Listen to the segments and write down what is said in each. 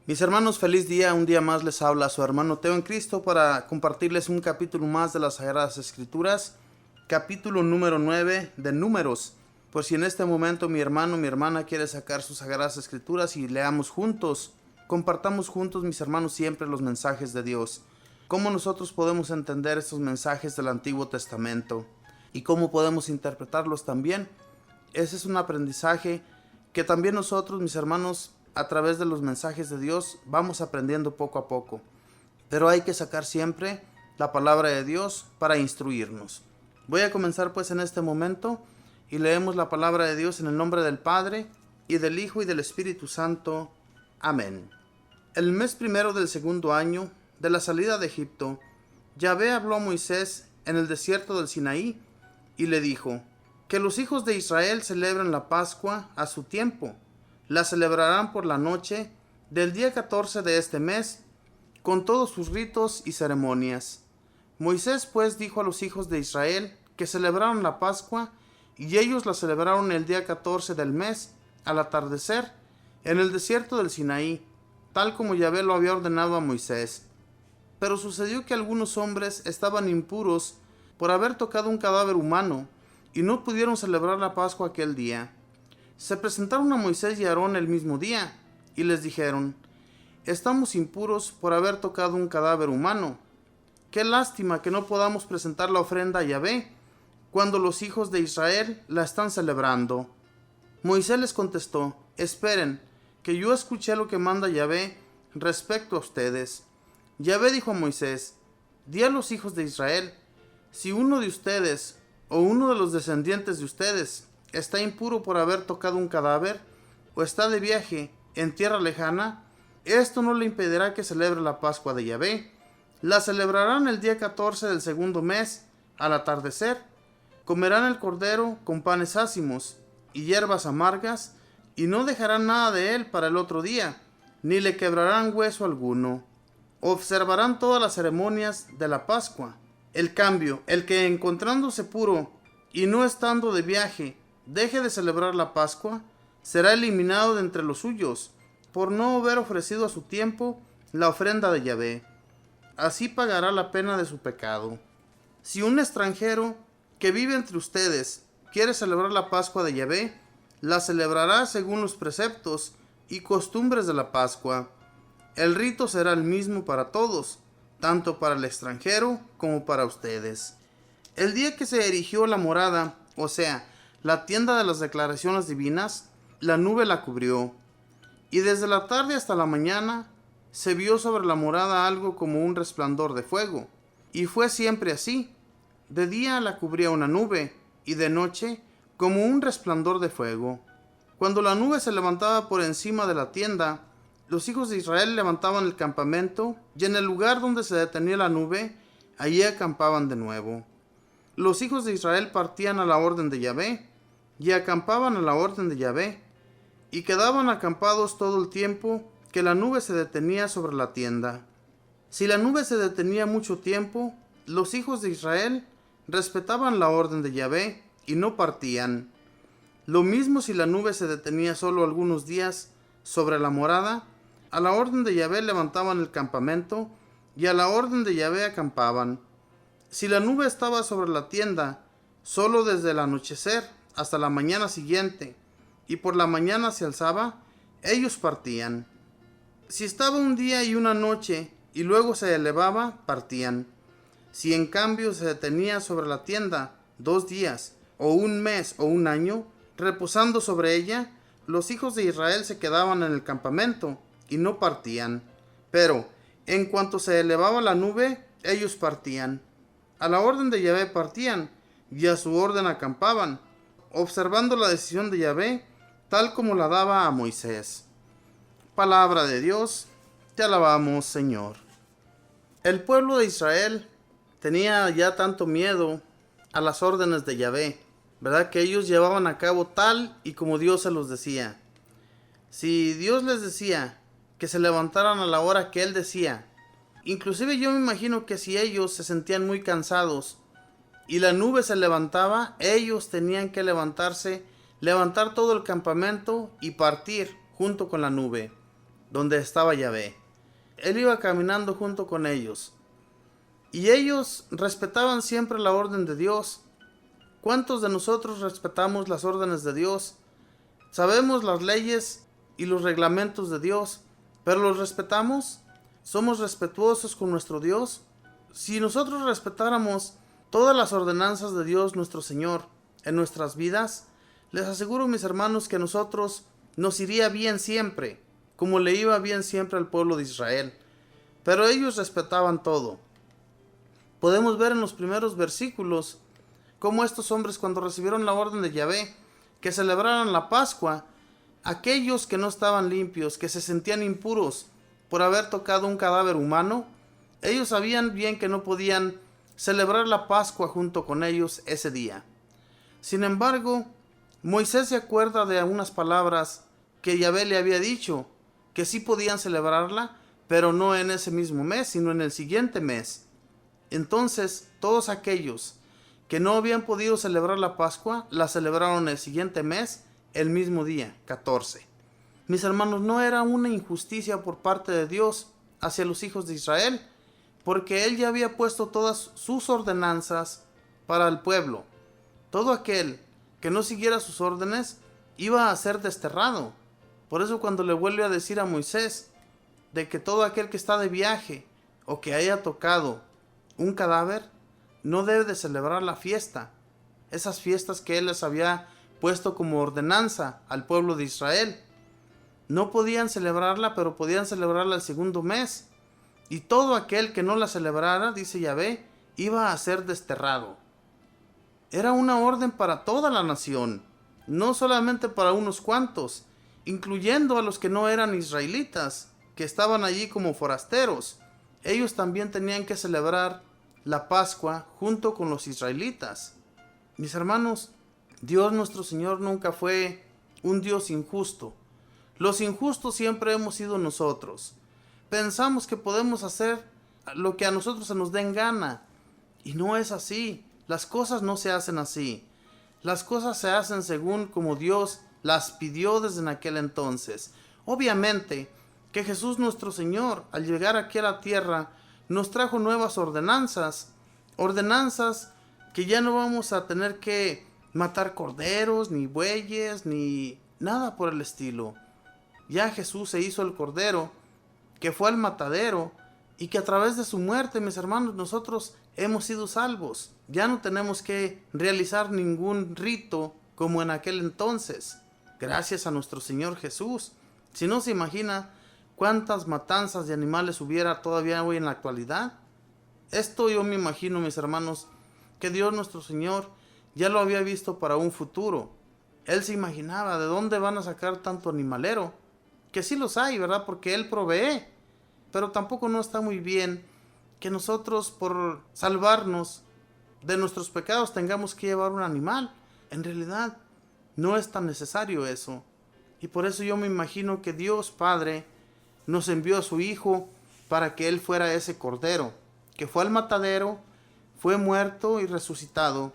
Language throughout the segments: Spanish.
Mis hermanos, feliz día. Un día más les habla su hermano Teo en Cristo para compartirles un capítulo más de las Sagradas Escrituras, capítulo número 9 de Números. Por si en este momento mi hermano, mi hermana quiere sacar sus Sagradas Escrituras y leamos juntos, compartamos juntos, mis hermanos, siempre los mensajes de Dios. Cómo nosotros podemos entender estos mensajes del Antiguo Testamento y cómo podemos interpretarlos también. Ese es un aprendizaje que también nosotros, mis hermanos, a través de los mensajes de Dios vamos aprendiendo poco a poco. Pero hay que sacar siempre la palabra de Dios para instruirnos. Voy a comenzar pues en este momento y leemos la palabra de Dios en el nombre del Padre, y del Hijo, y del Espíritu Santo. Amén. El mes primero del segundo año de la salida de Egipto, Yahvé habló a Moisés en el desierto del Sinaí y le dijo: que los hijos de Israel celebren la Pascua a su tiempo. La celebrarán por la noche del día 14 de este mes, con todos sus ritos y ceremonias. Moisés pues dijo a los hijos de Israel que celebraran la Pascua, y ellos la celebraron el día 14 del mes, al atardecer, en el desierto del Sinaí, tal como Yahvé lo había ordenado a Moisés. Pero sucedió que algunos hombres estaban impuros por haber tocado un cadáver humano, y no pudieron celebrar la Pascua aquel día. Se presentaron a Moisés y a Aarón el mismo día, y les dijeron: estamos impuros por haber tocado un cadáver humano. Qué lástima que no podamos presentar la ofrenda a Yahvé, cuando los hijos de Israel la están celebrando. Moisés les contestó: esperen, que yo escuché lo que manda Yahvé respecto a ustedes. Yahvé dijo a Moisés: di a los hijos de Israel, si uno de ustedes o uno de los descendientes de ustedes está impuro por haber tocado un cadáver, o está de viaje en tierra lejana, esto no le impedirá que celebre la Pascua de Yahvé. La celebrarán el día 14 del segundo mes, al atardecer. Comerán el cordero con panes ácimos y hierbas amargas, y no dejarán nada de él para el otro día, ni le quebrarán hueso alguno. Observarán todas las ceremonias de la Pascua. El cambio, el que encontrándose puro y no estando de viaje deje de celebrar la Pascua, será eliminado de entre los suyos, por no haber ofrecido a su tiempo la ofrenda de Yahvé. Así pagará la pena de su pecado. Si un extranjero que vive entre ustedes quiere celebrar la Pascua de Yahvé, la celebrará según los preceptos y costumbres de la Pascua. El rito será el mismo para todos, tanto para el extranjero como para ustedes. El día que se erigió la morada, o sea, la tienda de las declaraciones divinas, la nube la cubrió, y desde la tarde hasta la mañana se vio sobre la morada algo como un resplandor de fuego, y fue siempre así. De día la cubría una nube, y de noche como un resplandor de fuego. Cuando la nube se levantaba por encima de la tienda, los hijos de Israel levantaban el campamento, y en el lugar donde se detenía la nube, allí acampaban de nuevo. Los hijos de Israel partían a la orden de Yahvé, y acampaban a la orden de Yahvé, y quedaban acampados todo el tiempo que la nube se detenía sobre la tienda. Si la nube se detenía mucho tiempo, los hijos de Israel respetaban la orden de Yahvé y no partían. Lo mismo si la nube se detenía solo algunos días sobre la morada, a la orden de Yahvé levantaban el campamento, y a la orden de Yahvé acampaban. Si la nube estaba sobre la tienda solo desde el anochecer hasta la mañana siguiente, y por la mañana se alzaba, ellos partían. Si estaba un día y una noche, y luego se elevaba, partían. Si en cambio se detenía sobre la tienda 2 días, o un mes, o un año, reposando sobre ella, los hijos de Israel se quedaban en el campamento, y no partían. Pero, en cuanto se elevaba la nube, ellos partían. A la orden de Yahvé partían, y a su orden acampaban, observando la decisión de Yahvé, tal como la daba a Moisés. Palabra de Dios, te alabamos, Señor. El pueblo de Israel tenía ya tanto miedo a las órdenes de Yahvé, ¿verdad? Que ellos llevaban a cabo tal y como Dios se los decía. Si Dios les decía que se levantaran a la hora que Él decía, inclusive yo me imagino que si ellos se sentían muy cansados y la nube se levantaba, ellos tenían que levantarse, levantar todo el campamento y partir junto con la nube. donde estaba Yahvé. Él iba caminando junto con ellos. Y ellos respetaban siempre la orden de Dios. ¿Cuántos de nosotros respetamos las órdenes de Dios? Sabemos las leyes y los reglamentos de Dios, pero ¿los respetamos? ¿Somos respetuosos con nuestro Dios? Si nosotros respetáramos todas las ordenanzas de Dios nuestro Señor en nuestras vidas, les aseguro, mis hermanos, que a nosotros nos iría bien siempre, como le iba bien siempre al pueblo de Israel. Pero ellos respetaban todo. Podemos ver en los primeros versículos cómo estos hombres, cuando recibieron la orden de Yahvé que celebraran la Pascua, aquellos que no estaban limpios, que se sentían impuros por haber tocado un cadáver humano, ellos sabían bien que no podían celebrar la Pascua junto con ellos ese día. Sin embargo, Moisés se acuerda de unas palabras que Yahvé le había dicho, que sí podían celebrarla, pero no en ese mismo mes, sino en el siguiente mes. Entonces, todos aquellos que no habían podido celebrar la Pascua, la celebraron el siguiente mes, el mismo día, 14. Mis hermanos, no era una injusticia por parte de Dios hacia los hijos de Israel, porque Él ya había puesto todas sus ordenanzas para el pueblo. Todo aquel que no siguiera sus órdenes iba a ser desterrado. Por eso cuando le vuelve a decir a Moisés de que todo aquel que está de viaje o que haya tocado un cadáver no debe de celebrar la fiesta, esas fiestas que Él les había puesto como ordenanza al pueblo de Israel. No podían celebrarla, pero podían celebrarla el segundo mes. Y todo aquel que no la celebrara, dice Yahvé, iba a ser desterrado. Era una orden para toda la nación, no solamente para unos cuantos, incluyendo a los que no eran israelitas, que estaban allí como forasteros. Ellos también tenían que celebrar la Pascua junto con los israelitas. Mis hermanos, Dios nuestro Señor nunca fue un Dios injusto. Los injustos siempre hemos sido nosotros. Pensamos que podemos hacer lo que a nosotros se nos dé en gana. Y no es así. Las cosas no se hacen así. Las cosas se hacen según como Dios las pidió desde en aquel entonces. Obviamente que Jesús nuestro Señor, al llegar aquí a la tierra, nos trajo nuevas ordenanzas. Ordenanzas que ya no vamos a tener que matar corderos, ni bueyes, ni nada por el estilo. Ya Jesús se hizo el cordero, que fue al matadero, y que a través de su muerte, mis hermanos, nosotros hemos sido salvos. Ya no tenemos que realizar ningún rito como en aquel entonces, gracias a nuestro Señor Jesús. Si no se imagina cuántas matanzas de animales hubiera todavía hoy en la actualidad. Esto yo me imagino, mis hermanos, que Dios nuestro Señor ya lo había visto para un futuro. Él se imaginaba de dónde van a sacar tanto animalero, que sí los hay, ¿verdad? Porque Él provee. Pero tampoco no está muy bien que nosotros, por salvarnos de nuestros pecados, tengamos que llevar un animal. En realidad no es tan necesario eso. Y por eso yo me imagino que Dios Padre nos envió a su Hijo para que Él fuera ese cordero, que fue al matadero, fue muerto y resucitado,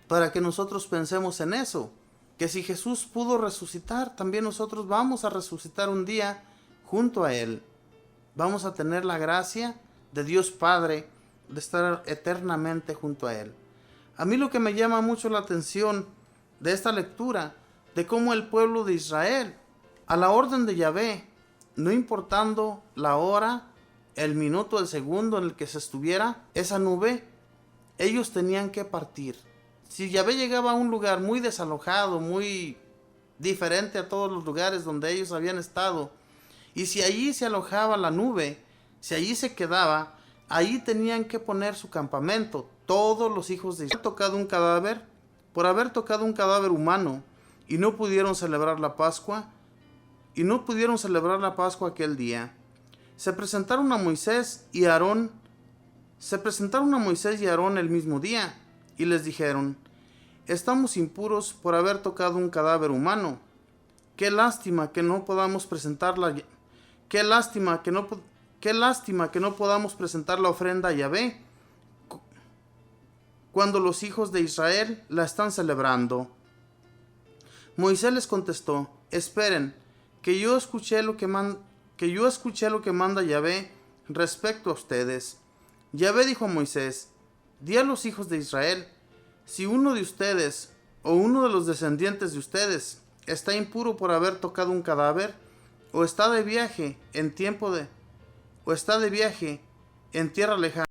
para que nosotros pensemos en eso, que si Jesús pudo resucitar, también nosotros vamos a resucitar un día junto a Él. Vamos a tener la gracia de Dios Padre de estar eternamente junto a Él. A mí lo que me llama mucho la atención de esta lectura, de cómo el pueblo de Israel, a la orden de Yahvé, no importando la hora, el minuto, el segundo en el que se estuviera esa nube, ellos tenían que partir. Si Yahvé llegaba a un lugar muy desalojado, muy diferente a todos los lugares donde ellos habían estado, y si allí se alojaba la nube, si allí se quedaba, allí tenían que poner su campamento. Todos los hijos de Israel por haber tocado un cadáver humano, y no pudieron celebrar la Pascua, aquel día. Se presentaron a Moisés y Aarón el mismo día, y les dijeron: estamos impuros por haber tocado un cadáver humano. Qué lástima que no podamos presentar la ofrenda a Yahvé cuando los hijos de Israel la están celebrando. Moisés les contestó: esperen, que yo escuché lo que que yo escuché lo que manda Yahvé respecto a ustedes. Yahvé dijo a Moisés: di a los hijos de Israel, si uno de ustedes o uno de los descendientes de ustedes está impuro por haber tocado un cadáver, o está de viaje en tierra lejana,